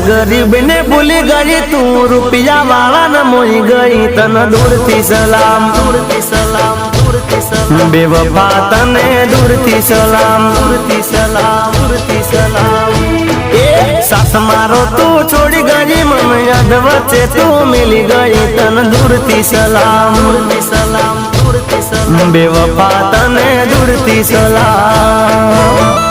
गरीब ने भूली गई तू रुपया वाला न मोई गई तन दूर थी सलाम दूर थी सलाम दूर थी सलाम बेवफा तने दूर थी सलाम दूर थी सलाम दूर थी सलाम साथ मारो तू छोड़ी गई मन याद बचे तू मिली गई तन दूर थी सलाम दूर थी सलाम दूर थी सलाम बेवफा तने दूर थी सलाम।